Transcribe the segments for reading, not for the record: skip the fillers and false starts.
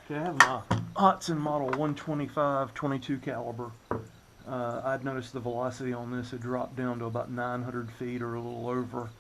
Okay, I have my Hatsan model 125 22 caliber. I'd noticed the velocity on this had dropped down to about 900 feet or a little over.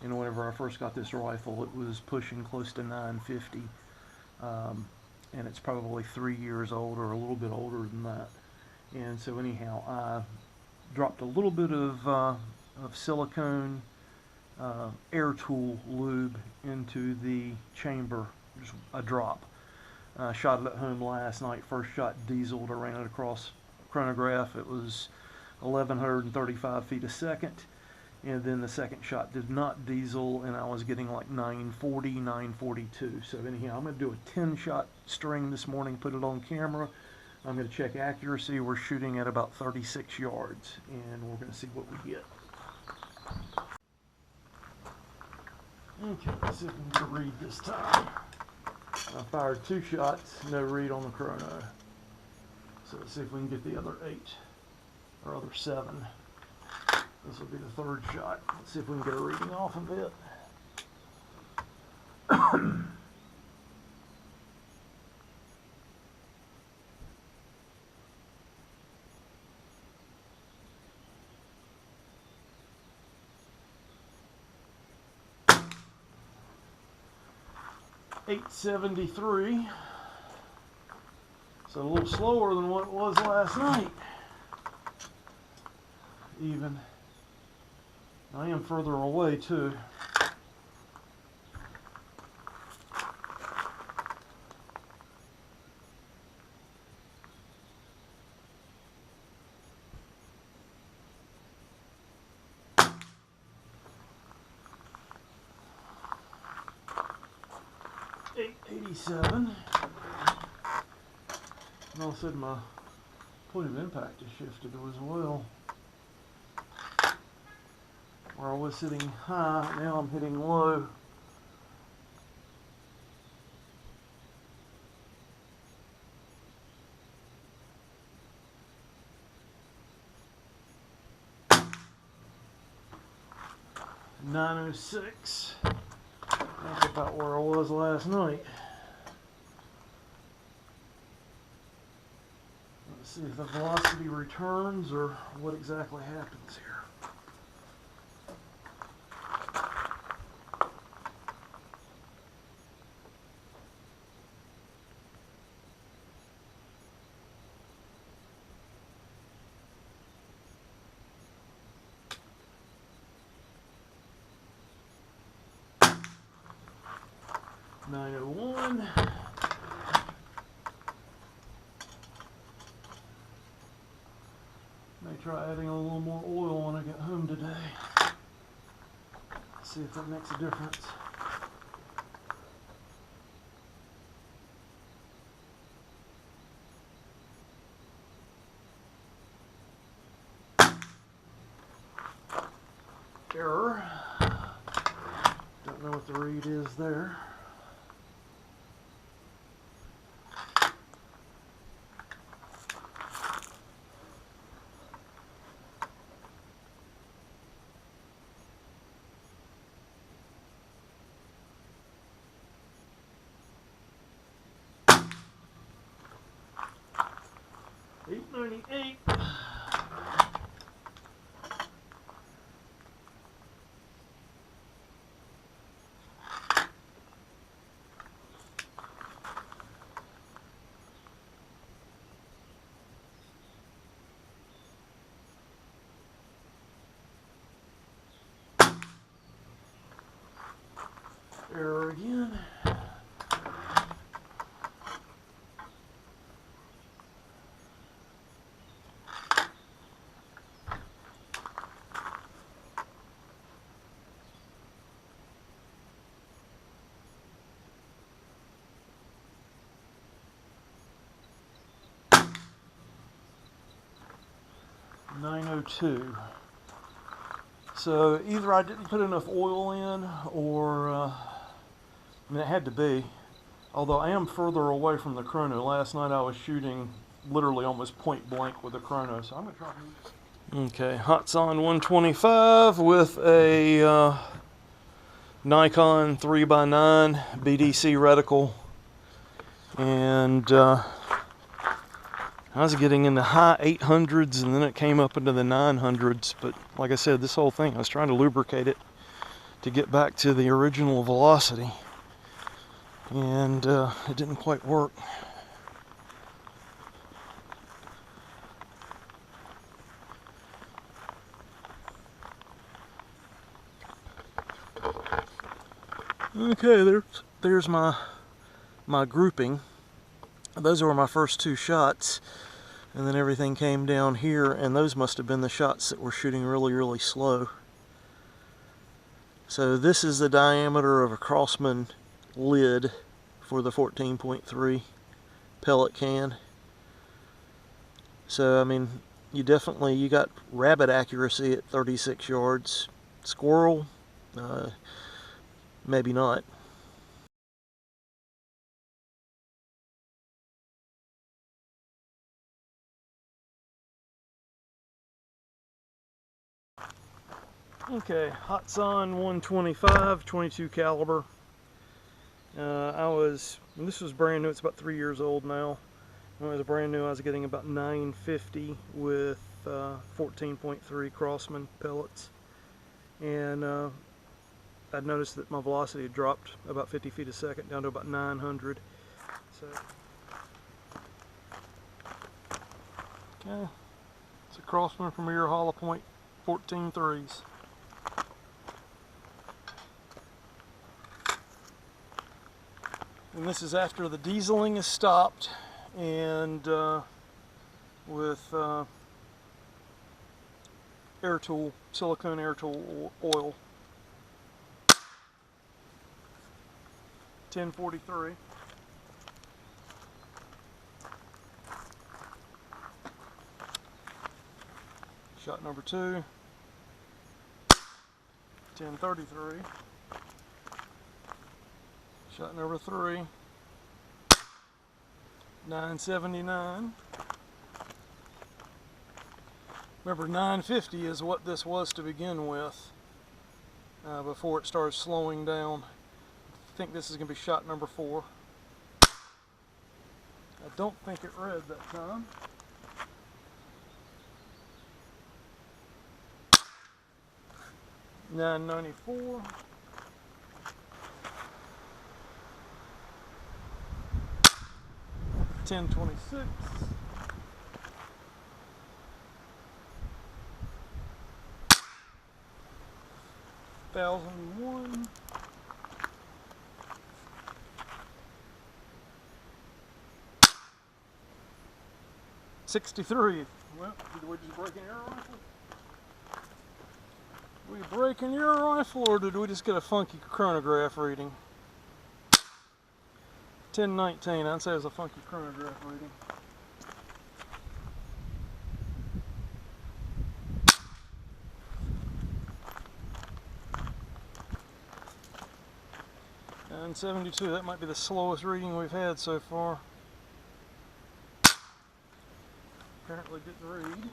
And whenever I first got this rifle, it was pushing close to 950. And it's probably 3 years old or a little bit older than that. And so anyhow, I dropped a little bit of silicone air tool lube into the chamber, just a drop. Shot it at home last night. First shot dieseled. I ran it across chronograph. It was 1135 feet a second. And then the second shot did not diesel, and I was getting like 940, 942. So anyhow, I'm going to do a 10-shot string this morning, put it on camera. I'm going to check accuracy. We're shooting at about 36 yards, and we're going to see what we get. Okay, let's see if we can get a read this time. I fired 2 shots, no read on the chrono. So let's see if we can get the other 8 or other 7. This will be the 3rd shot. Let's see if we can get a reading off of it. .873, so a little slower than what it was last night. Even I am further away too. .887, and all of a sudden my point of impact has shifted as well. Where I was sitting high, now I'm hitting low. .906. That's about where I was last night. Let's see if the velocity returns or what exactly happens here. .901. May try adding a little more oil when I get home today. See if that makes a difference. Error. Don't know what the read is there. .898. Error again. .902. So either I didn't put enough oil in, or I mean, it had to be. Although I am further away from the chrono. Last night I was shooting literally almost point blank with the chrono, so I'm gonna try. Okay, Hatsan 125 with a Nikon 3x9 BDC reticle and I was getting in the high 800s, and then it came up into the 900s. But like I said, this whole thing, I was trying to lubricate it to get back to the original velocity, and it didn't quite work. Okay, there's my grouping. Those were my first two shots, and then everything came down here, and those must have been the shots that were shooting really slow. So this is the diameter of a Crossman lid for the 14.3 pellet can. So I mean, you got rabbit accuracy at 36 yards. Squirrel, maybe not. Okay, Hatsan 125, 22 caliber. This was brand new, it's about 3 years old now. When it was brand new, I was getting about 950 with 14.3 Crossman pellets. And I'd noticed that my velocity had dropped about 50 feet a second down to about 900. So, okay, it's a Crossman Premier Hollow Point 14.3s. And this is after the dieseling is stopped, and with silicone air tool oil. 1043. Shot number 2. 1033. Shot number 3. 979. Remember, 950 is what this was to begin with, before it started slowing down. I think this is going to be shot number 4. I don't think it read that time. $9.94. 1026. 1001. 63. Well, did we just break an air rifle? Did we break an air rifle, or did we just get a funky chronograph reading? 1019, I'd say it was a funky chronograph reading. And 72, that might be the slowest reading we've had so far. Apparently didn't read.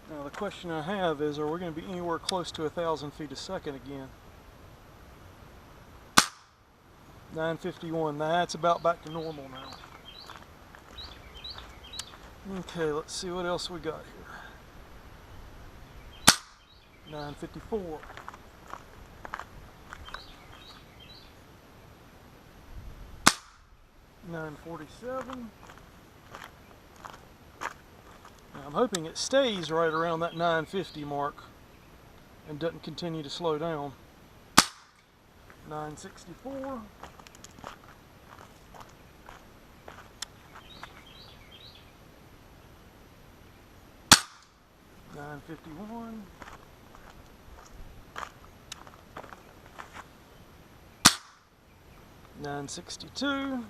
Now the question I have is, are we going to be anywhere close to 1,000 feet a second again? 951, that's about back to normal now. Okay, let's see what else we got here. 954. 947. Now I'm hoping it stays right around that 950 mark and doesn't continue to slow down. 964. 951. 962.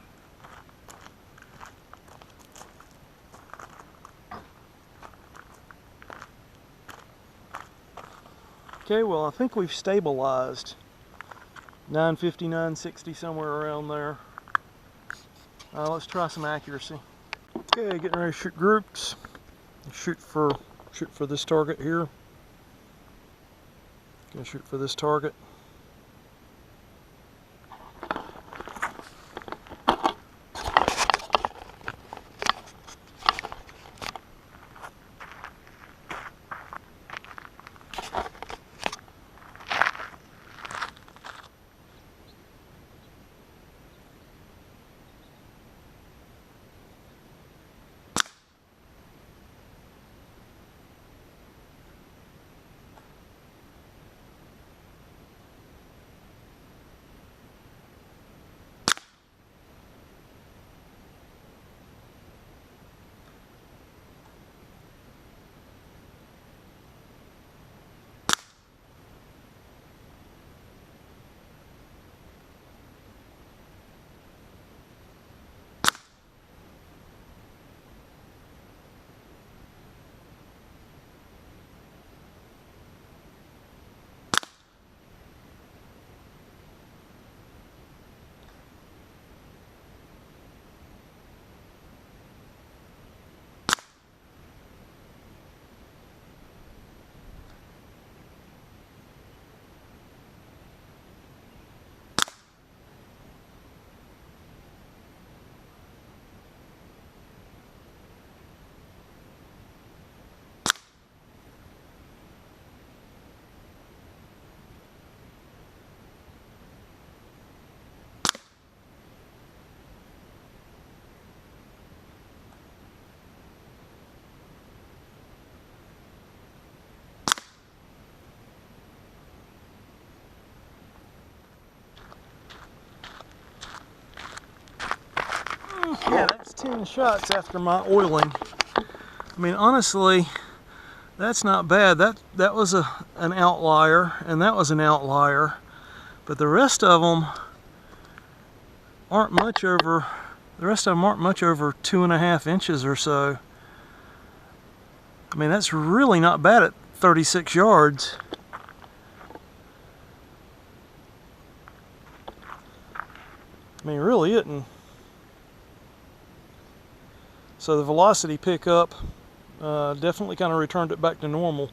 Okay, well, I think we've stabilized. 950, 960, somewhere around there. Let's try some accuracy. Okay, getting ready to shoot groups. Shoot for this target here. Gonna shoot for this target. Yeah, that's 10 shots after my oiling. I mean, honestly, that's not bad. That was an outlier, and that was an outlier. But the rest of them aren't much over. The rest of them aren't much over 2.5 inches or so. I mean, that's really not bad at 36 yards. I mean, really isn't. So the velocity pickup definitely kind of returned it back to normal.